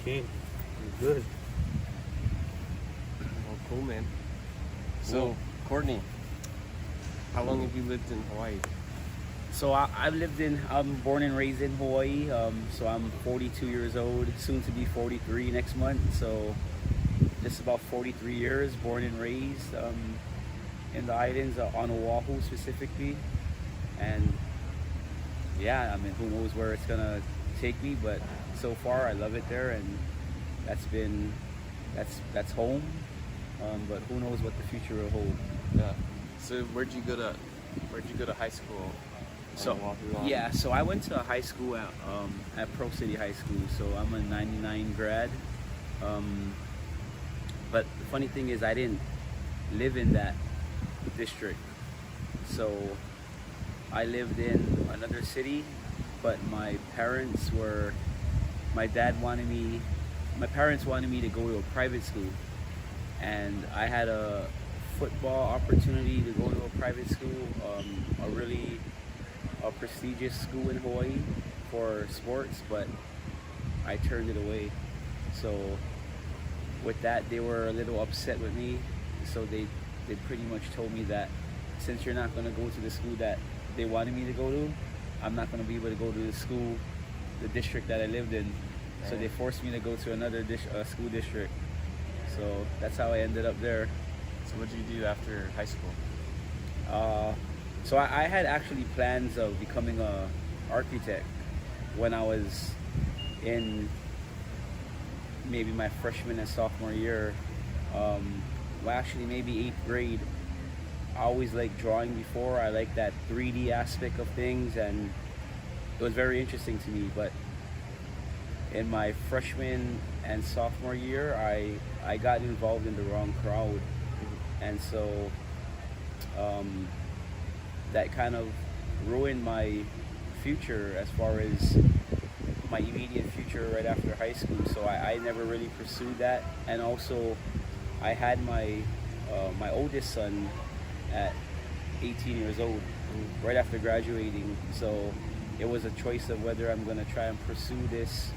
Okay, good. Well, cool, man. So, Courtney, how long have you lived in Hawaii? So I'm born and raised in Hawaii. So I'm 42 years old, soon to be 43 next month. So just about 43 years, born and raised in the islands, on Oahu specifically. And yeah, I mean, who knows where it's gonna take me, but so far I love it there, and that's been that's home. But who knows what the future will hold. Yeah. So, where'd you go to high school? So yeah, so I went to high school at Pro City High School. So I'm a '99 grad. But the funny thing is, I didn't live in that district. So I lived in another city, but my parents wanted me to go to a private school, and I had a football opportunity to go to a private school, a prestigious school in Hawaii for sports, but I turned it away. So with that, they were a little upset with me. So they pretty much told me that since you're not going to go to the school that they wanted me to go to, I'm not going to be able to go to the district that I lived in. So they forced me to go to another school district. So that's how I ended up there. So, what did you do after high school? So I had actually plans of becoming a architect when I was in maybe my freshman and sophomore year. Well, actually maybe 8th grade. I always liked drawing before. I liked that 3D aspect of things, and it was very interesting to me. But in my freshman and sophomore year, I got involved in the wrong crowd, and so that kind of ruined my future as far as my immediate future right after high school. So I never really pursued that, and also I had my oldest son at 18 years old right after graduating. So it was a choice of whether I'm going to try and pursue this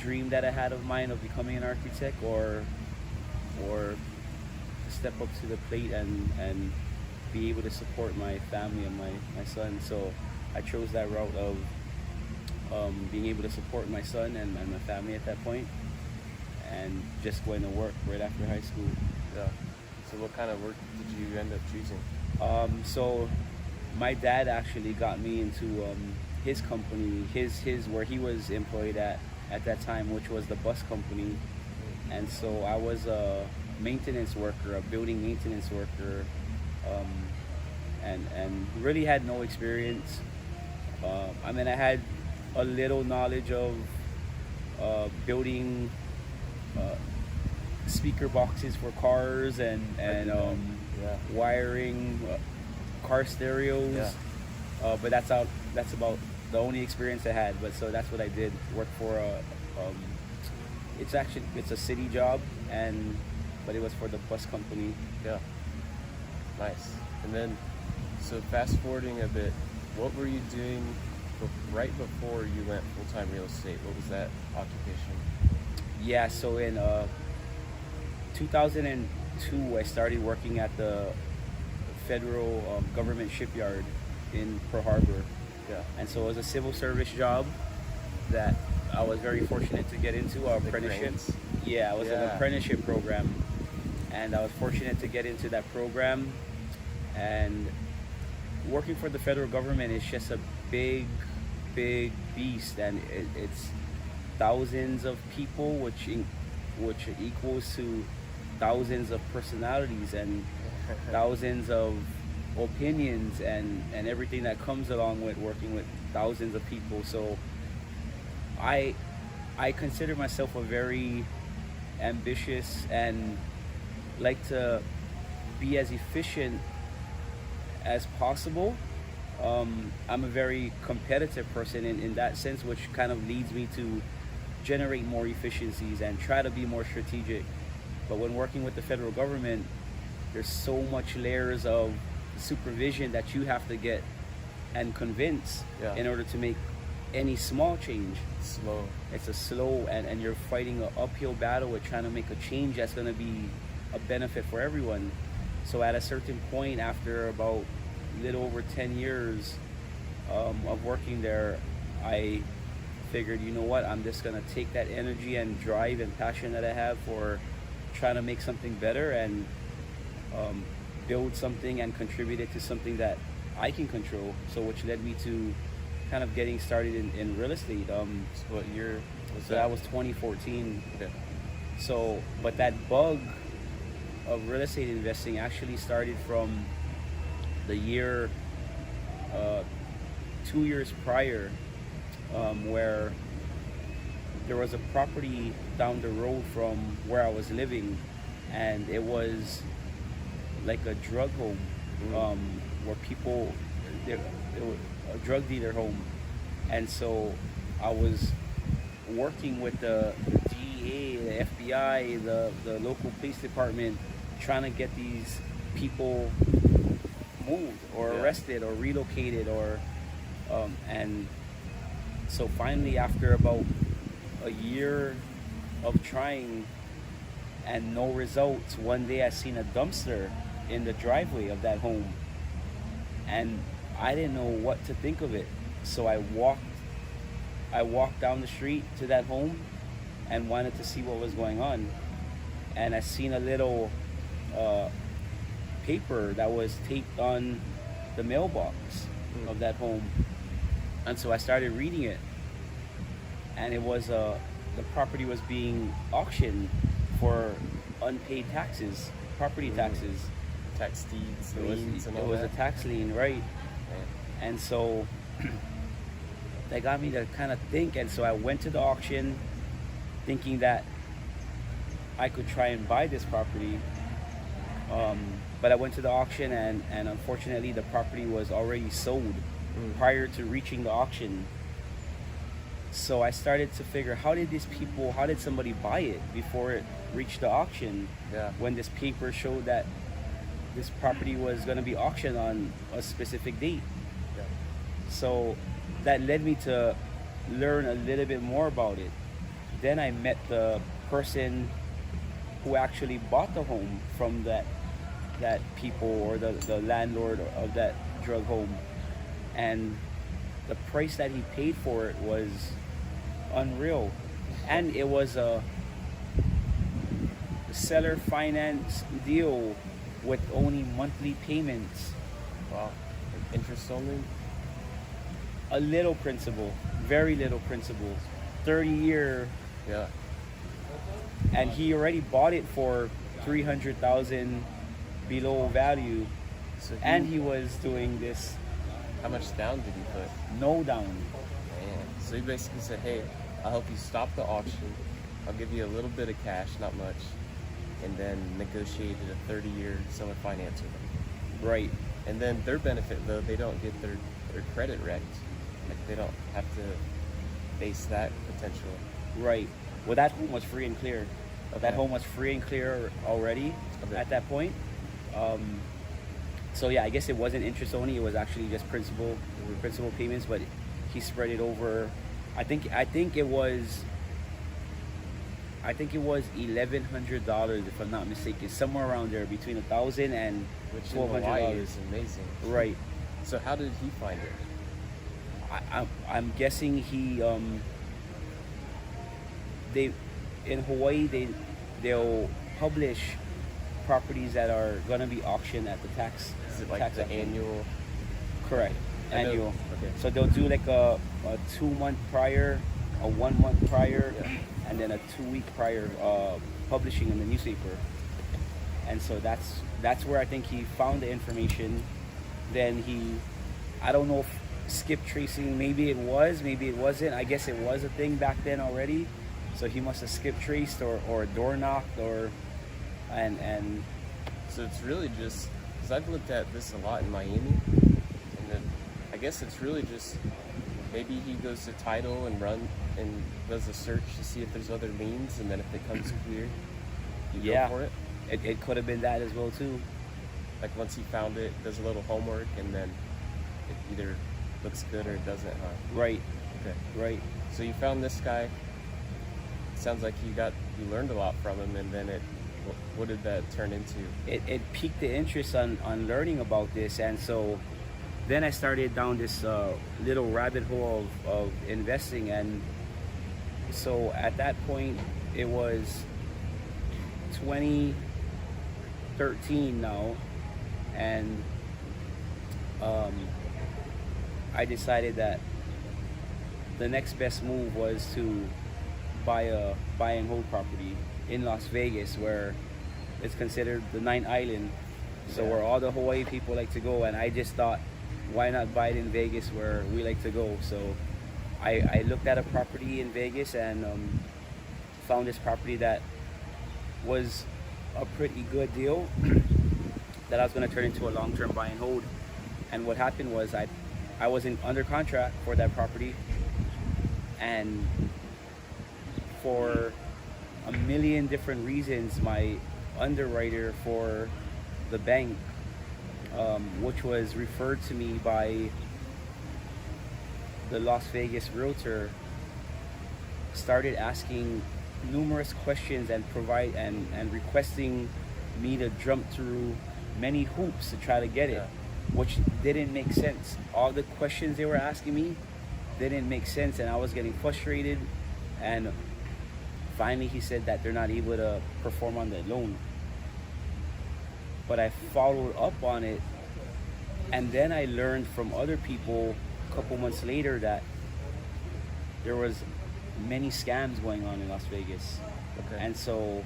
dream that I had of mine of becoming an architect, or step up to the plate and be able to support my family and my son. So I chose that route of being able to support my son and my family at that point, and just going to work right after high school. Yeah. So, what kind of work did you end up choosing? So my dad actually got me into his company, his where he was employed at that time, which was the bus company. And so I was a maintenance worker, a building maintenance worker, and really had no experience. I mean, I had a little knowledge of building speaker boxes for cars and wiring car stereos, but that's about the only experience I had. But so that's what I did. Work for it's a city job, but it was for the bus company. Yeah. Nice. And then, so fast forwarding a bit, what were you doing right before you went full-time real estate? What was that occupation? Yeah, so in 2002, I started working at the federal government shipyard in Pearl Harbor. Yeah. And so it was a civil service job that I was very fortunate to get into, an apprenticeship. Yeah, it was an apprenticeship program. And I was fortunate to get into that program. And working for the federal government is just a big beast, and it's thousands of people, which equals to thousands of personalities and thousands of opinions and everything that comes along with working with thousands of people. So I consider myself a very ambitious and like to be as efficient as possible. I'm a very competitive person in that sense, which kind of leads me to generate more efficiencies and try to be more strategic. But when working with the federal government, there's so much layers of supervision that you have to get and convince in order to make any small change. Slow. It's a slow, and you're fighting an uphill battle with trying to make a change that's going to be a benefit for everyone. So at a certain point, after about a little over 10 years of working there, I figured, you know what, I'm just going to take that energy and drive and passion that I have for trying to make something better and build something and contribute it to something that I can control. So which led me to kind of getting started in real estate. So what year was So that was 2014. Okay. So, but that bug of real estate investing actually started from the year, 2 years prior, where there was a property down the road from where I was living, and it was like a drug home, where people, it was a drug dealer home. And so I was working with the DEA, the FBI, the local police department, trying to get these people moved or arrested or relocated, or and so finally, after about a year of trying and no results, one day I seen a dumpster in the driveway of that home, and I didn't know what to think of it. So I walked down the street to that home and wanted to see what was going on. And I seen a little paper that was taped on the mailbox of that home. And so I started reading it. And it was the property was being auctioned for unpaid taxes, property taxes. Tax deeds, It was, liens, and it all was that. a tax lien, right? And so that got me to kind of think. And so I went to the auction thinking that I could try and buy this property. But I went to the auction, and unfortunately the property was already sold prior to reaching the auction. So I started to figure, how did somebody buy it before it reached the auction? Yeah. When this paper showed that this property was going to be auctioned on a specific date. Yeah. So that led me to learn a little bit more about it. Then I met the person who actually bought the home from that people, or the landlord of that drug home. And the price that he paid for it was unreal. And it was a seller finance deal with only monthly payments. Wow. Interest only? A little principal, very little principal. 30-year, Yeah. and he already bought it for $300,000 below value, So and he was doing this how much down did he put? no down. Man. So he basically said, hey, I'll help you stop the auction. I'll give you a little bit of cash, not much. And then negotiated a 30-year seller finance with them. Right. And then their benefit, though, they don't get their credit wrecked. Like, they don't have to face that potential. Right. Well, that home was free and clear. Okay. That home was free and clear already Okay. at that point. So yeah, I guess it wasn't interest only. It was actually just principal payments, but he spread it over. I think it was $1,100, if I'm not mistaken, somewhere around there, between $1,000 and Which in Hawaii $1,200. is amazing. Right. So how did he find it? I'm guessing they in Hawaii they'll publish properties that are gonna be auctioned at the tax. Is it like tax the auction. annual? Correct. I know- Annual. okay. So they'll do like a 2-month prior, a 1-month prior, Yeah. and then a 2-week prior publishing in the newspaper. And so that's where I think he found the information. Then I don't know if skip tracing, maybe it was, maybe it wasn't. I guess it was a thing back then already. So he must have skip traced or door knocked and So it's really just, because I've looked at this a lot in Miami, and then I guess it's really just, maybe he goes to title and does a search to see if there's other liens, and then if it comes clear, you Yeah. go for it. it could have been that as well too. Like once he found it, does a little homework, and then it either looks good or it doesn't, huh? Right. Okay. right? So you found this guy. Sounds like you learned a lot from him, and then what did that turn into? It piqued the interest on learning about this, and so then I started down this little rabbit hole of investing. And so at that point, it was 2013 now, and I decided that the next best move was to buy and hold property in Las Vegas, where it's considered the ninth island, so where all the Hawaii people like to go. And I just thought, why not buy it in Vegas, where we like to go? So I looked at a property in Vegas and found this property that was a pretty good deal that I was going to turn into a long-term buy and hold. And what happened was I was under contract for that property, and for a million different reasons, my underwriter for the bank, which was referred to me by the Las Vegas realtor, started asking numerous questions and requesting me to jump through many hoops to try to get it, which didn't make sense. All the questions they were asking me didn't make sense, and I was getting frustrated. And finally he said that they're not able to perform on the loan. But I followed up on it, and then I learned from other people a couple months later that there was many scams going on in Las Vegas. Okay. And so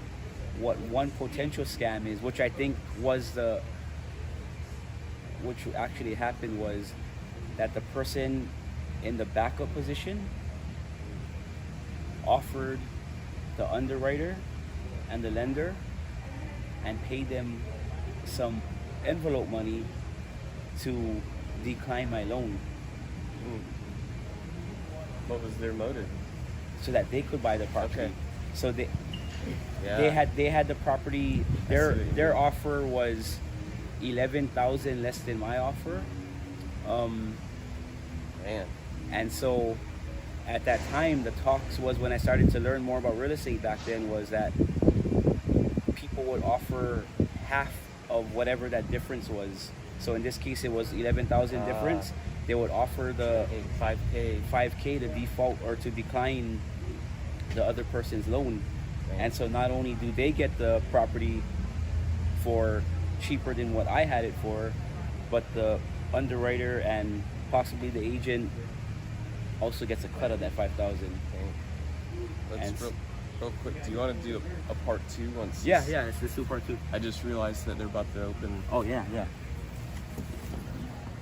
what one potential scam is, which I think was which actually happened, was that the person in the backup position offered the underwriter and the lender and paid them some envelope money to decline my loan. What was their motive? So that they could buy the property. Okay. So they Yeah. had the property. Their offer was 11,000 less than my offer. Man. And so at that time, the talks was, when I started to learn more about real estate back then, was that people would offer half of whatever that difference was. So in this case, it was 11,000 difference. They would offer the 5K to default or to decline the other person's loan. And so not only do they get the property for cheaper than what I had it for, but the underwriter and possibly the agent also gets a cut of that 5,000. Let's real quick. Do you want to do a part two once? Yeah, let's do part two. I just realized that they're about to open. Oh yeah.